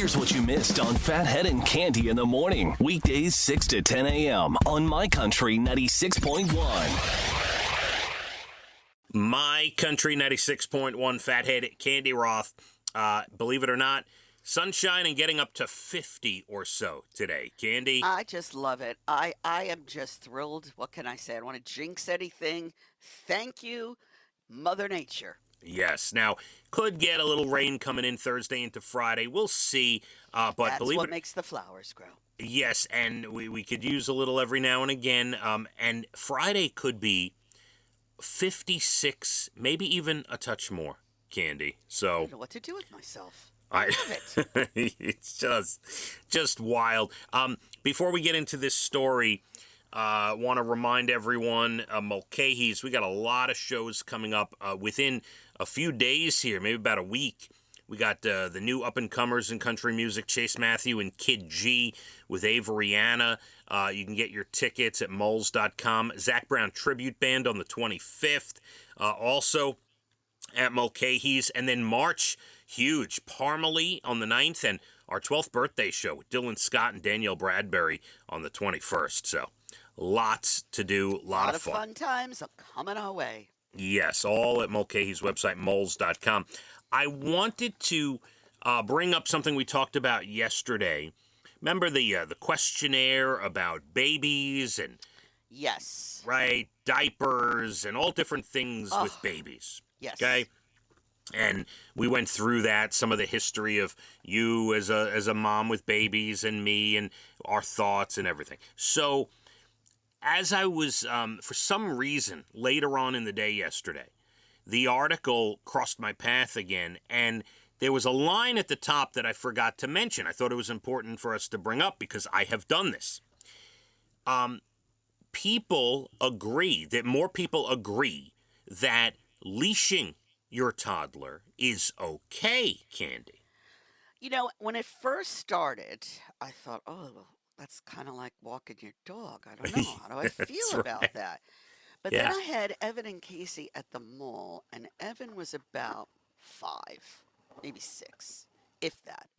Here's what you missed on Phathead and Cande in the morning. Weekdays 6 to 10 a.m. on My Country 96.1. My Country 96.1, Phathead, Cande Roth. Believe it or not, sunshine and getting up to 50 or so today. Cande? I just love it. I am just thrilled. What can I say? I don't want to jinx anything. Thank you, Mother Nature. Yes. Now, could get a little rain coming in Thursday into Friday. We'll see. But That's believe what it, makes the flowers grow. yes, and we could use a little every now and again. And Friday could be 56, maybe even a touch more, Cande. I So don't know what to do with myself. I love it. it's just wild. Before we get into this story, want to remind everyone, Mulcahy's, we got a lot of shows coming up within a few days here, maybe about a week. We got the new up-and-comers in country music, Chase Matthew and Kid G with Avery Anna. You can get your tickets at moles.com. Zach Brown Tribute Band on the 25th. Also at Mulcahy's. And then March, huge, Parmalee on the 9th, and our 12th birthday show with Dylan Scott and Danielle Bradbury on the 21st. So lots to do, A lot of of fun times are coming our way. Yes, all at Mulcahy's website, moles.com. I wanted to bring up something we talked about yesterday. Remember the questionnaire about babies and, Yes. right, diapers and all different things with Oh, babies. Yes. Okay? And we went through that, some of the history of you as a mom with babies and me and our thoughts and everything. So as I was, for some reason, later on in the day yesterday, the article crossed my path again, and there was a line at the top that I forgot to mention. I thought it was important for us to bring up because I have done this. People agree, that more people agree that leashing your toddler is okay, Cande. You know, when it first started, I thought, oh, well, that's kind of like walking your dog. I don't know. How do I feel That's about right. that? But Yeah. then I had Evan and Casey at the mall, and Evan was about 5, maybe 6, if that.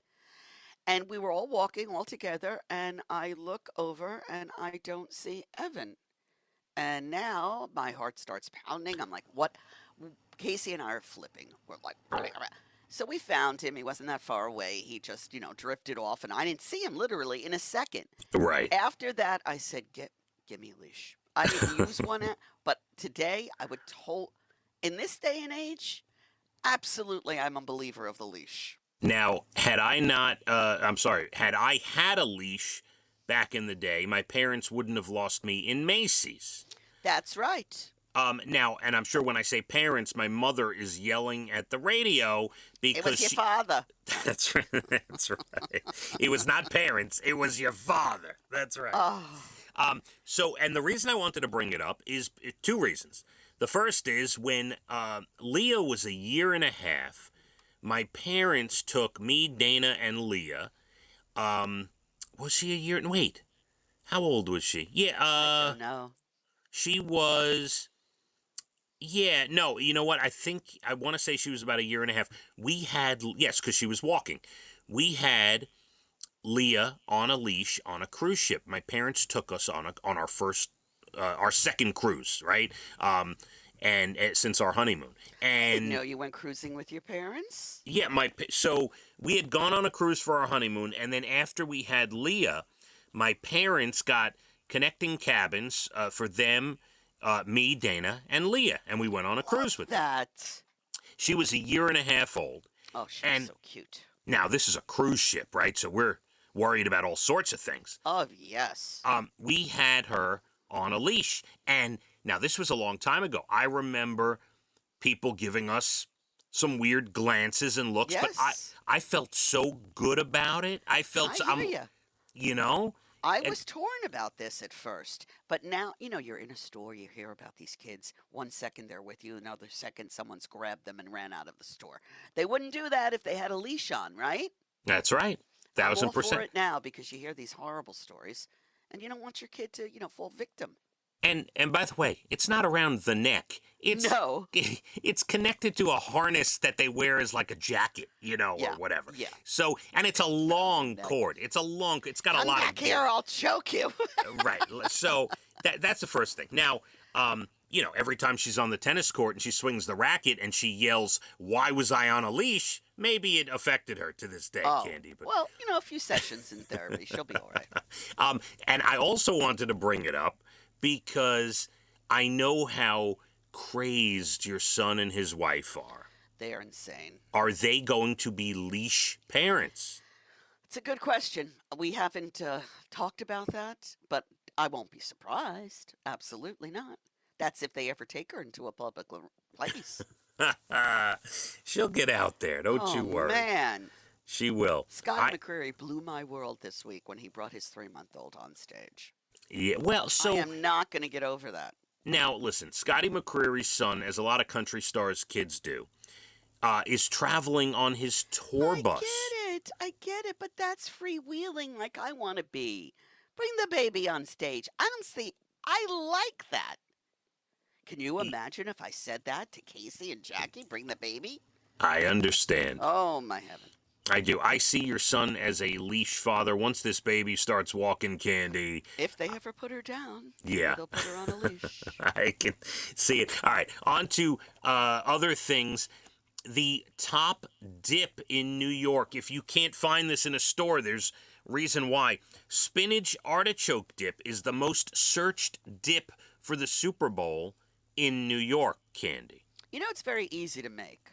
And we were all walking all together, and I look over and I don't see Evan. And now my heart starts pounding. I'm like, what? Casey and I are flipping. We're like, so we found him. He wasn't that far away. He just, drifted off, and I didn't see him literally in a second. Right. After that, I said, give me a leash. I didn't use one, but today I would in this day and age, absolutely, I'm a believer of the leash. Now, had I had a leash back in the day, my parents wouldn't have lost me in Macy's. That's right. Now, and I'm sure when I say parents, my mother is yelling at the radio It because was your father. That's right. That's right. It was not parents. It was your father. That's right. Oh, So, and the reason I wanted to bring it up is two reasons. The first is when Leah was a year and a half, my parents took me, Dana, and Leah. Was she a year? Wait, how old was she? Yeah, I don't know. she was. Yeah, no, you know what? I want to say she was about a year and a half. We had, yes, because she was walking. We had Leah on a leash on a cruise ship. My parents took us on our second cruise, right? And since our honeymoon. I And didn't know you went cruising with your parents. yeah, so we had gone on a cruise for our honeymoon, and then after we had Leah, my parents got connecting cabins for them, me, Dana, and Leah, and we went on a cruise with them. That. She was a year and a half old. Oh, she's And so cute. now this is a cruise ship, right? So we're worried about all sorts of things. Oh, yes. We had her on a leash, and now this was a long time ago. I remember people giving us some weird glances and looks, but Yes. I felt so good about it. I felt, I hear you. you know, I and- was torn about this at first, but now, you're in a store, you hear about these kids. 1 second they're with you, another second someone's grabbed them and ran out of the store. They wouldn't do that if they had a leash on, right? that's right, I'm all for 1,000%. it now because you hear these horrible stories, and you don't want your kid to, fall victim. And by the way, it's not around the neck. It's No. it's connected to a harness that they wear as like a jacket, or Yeah. whatever. Yeah. So, and it's a long neck. cord. It's got a Come lot back of here, I'll choke you. right. So that's the first thing. Now, every time she's on the tennis court and she swings the racket and she yells, "Why was I on a leash?" Maybe it affected her to this day, Oh, Candy. But well, a few sessions in therapy, she'll be all right. and I also wanted to bring it up because I know how crazed your son and his wife are. They are insane. Are they going to be leash parents? It's a good question. We haven't talked about that, but I won't be surprised. Absolutely not. That's if they ever take her into a public place. She'll get out there. Don't you worry. Man. She will. Scott McCreery blew my world this week when he brought his 3-month-old on stage. Yeah, well, so I am not going to get over that. Now, listen, Scotty McCreery's son, as a lot of country stars' kids do, is traveling on his tour bus. I get it, but that's freewheeling like I want to be. Bring the baby on stage. I like that. Can you imagine if I said that to Casey and Jackie, bring the baby? I understand. Oh, my heaven. I do. I see your son as a leash father. Once this baby starts walking, Candy. If they ever put her down, yeah, they'll put her on a leash. I can see it. All right, on to other things. The top dip in New York. If you can't find this in a store, there's reason why. Spinach artichoke dip is the most searched dip for the Super Bowl in New York, Candy. It's very easy to make.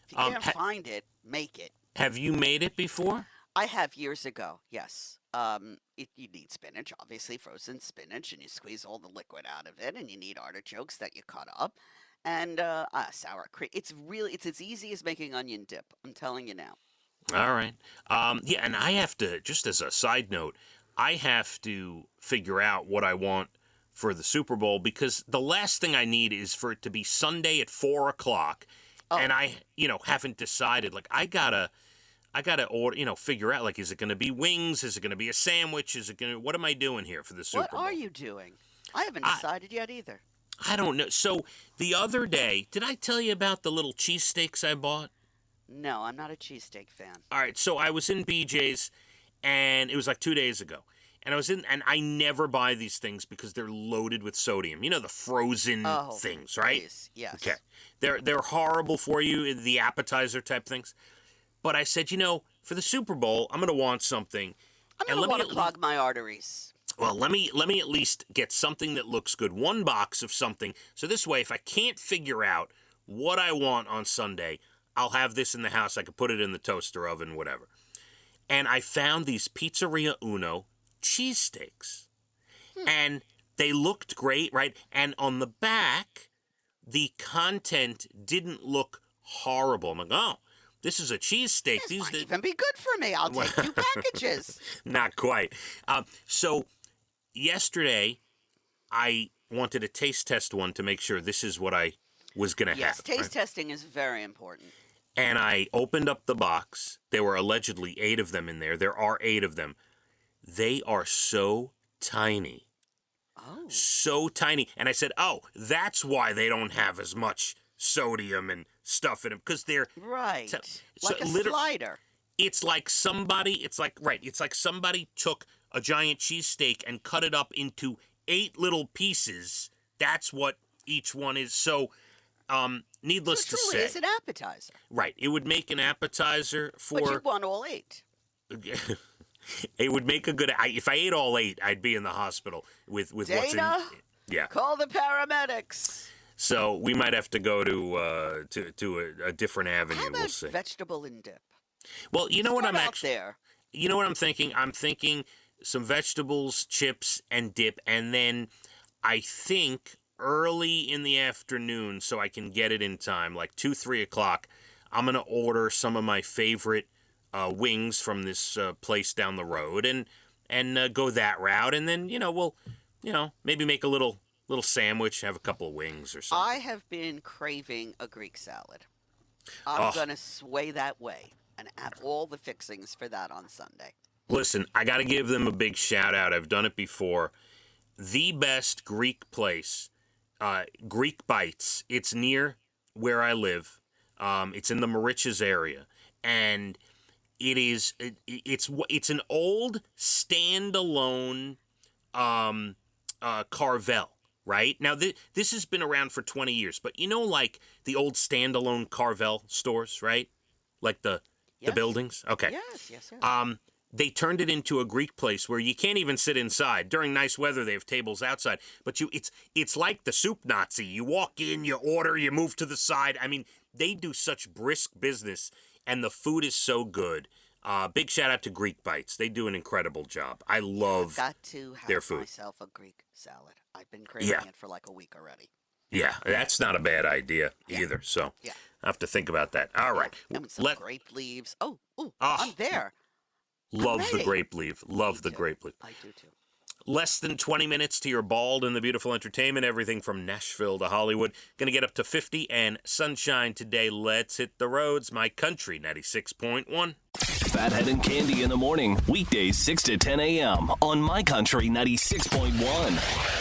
If you can't find it, make it. Have you made it before? I have years ago, yes. You need spinach, obviously, frozen spinach, and you squeeze all the liquid out of it, and you need artichokes that you cut up, and sour cream. It's as easy as making onion dip, I'm telling you now. All right. Yeah, and I have to, just as a side note, I have to figure out what I want for the Super Bowl, because the last thing I need is for it to be Sunday at 4 o'clock, and I, haven't decided. Like, I gotta order, figure out, like, is it going to be wings? Is it going to be a sandwich? What am I doing here for the Super Bowl? What are you doing? I haven't decided yet either. I don't know. So, the other day, did I tell you about the little cheesesteaks I bought? No, I'm not a cheesesteak fan. All right, so I was in BJ's, and it was like 2 days ago. And and I never buy these things because they're loaded with sodium. The frozen things, right? Please. Yes. Okay. They're horrible for you, the appetizer type things. But I said, for the Super Bowl, I'm going to want something. I'm going to want to clog my arteries. Well, let me at least get something that looks good. One box of something. So this way, if I can't figure out what I want on Sunday, I'll have this in the house. I could put it in the toaster oven, whatever. And I found these Pizzeria Uno cheesesteaks. And they looked great, right? And on the back, the content didn't look horrible. I'm like, oh, this is a cheesesteak. This might even be good for me. I'll take 2 packages. Not quite. So yesterday, I wanted to taste test one to make sure this is what I was going to have. Yes, taste testing is very important. And I opened up the box. There were allegedly 8 of them in there. There are 8 of them. They are so tiny. Oh. So tiny. And I said, oh, that's why they don't have as much sodium and stuff in them, because they're right. Like a slider. It's like somebody took a giant cheesesteak and cut it up into 8 little pieces. That's what each one is. So, needless to say, it's an appetizer. Right. It would make an appetizer for. But you want all 8. It would make a good. If I ate all 8, I'd be in the hospital with Dana, what's in. Yeah. Call the paramedics. So we might have to go to a different avenue. How about we'll see. vegetable and dip? Well, you know what I'm actually there. You know what I'm thinking? I'm thinking some vegetables, chips, and dip, and then I think early in the afternoon, so I can get it in time, like 2-3 o'clock. I'm gonna order some of my favorite wings from this place down the road, and go that route, and then we'll maybe make a little sandwich, have a couple of wings or something. I have been craving a Greek salad. I'm gonna sway that way and have all the fixings for that on Sunday. Listen, I got to give them a big shout out. I've done it before. the best Greek place, Greek Bites. It's near where I live. It's in the Mauritius area, and it's an old standalone Carvel. Right? Now, this has been around for 20 years, but like the old standalone Carvel stores, right? Like the buildings? Okay. Yes. They turned it into a Greek place where you can't even sit inside. During nice weather, they have tables outside. But it's like the soup Nazi. You walk in, you order, you move to the side. I mean, they do such brisk business, and the food is so good. Big shout out to Greek Bites. They do an incredible job. I love I've got to their have food. myself a Greek salad. I've been craving it for like a week already. Yeah, that's not a bad idea either. So I have to think about that. All right. And with some grape leaves. I'm there. Love the grape leaf. Love the grape leaf. I do too. Less than 20 minutes to your bald and the beautiful entertainment. Everything from Nashville to Hollywood. Going to get up to 50 and sunshine today. Let's hit the roads. My Country 96.1. Phathead and Cande in the morning. Weekdays 6 to 10 a.m. on My Country 96.1.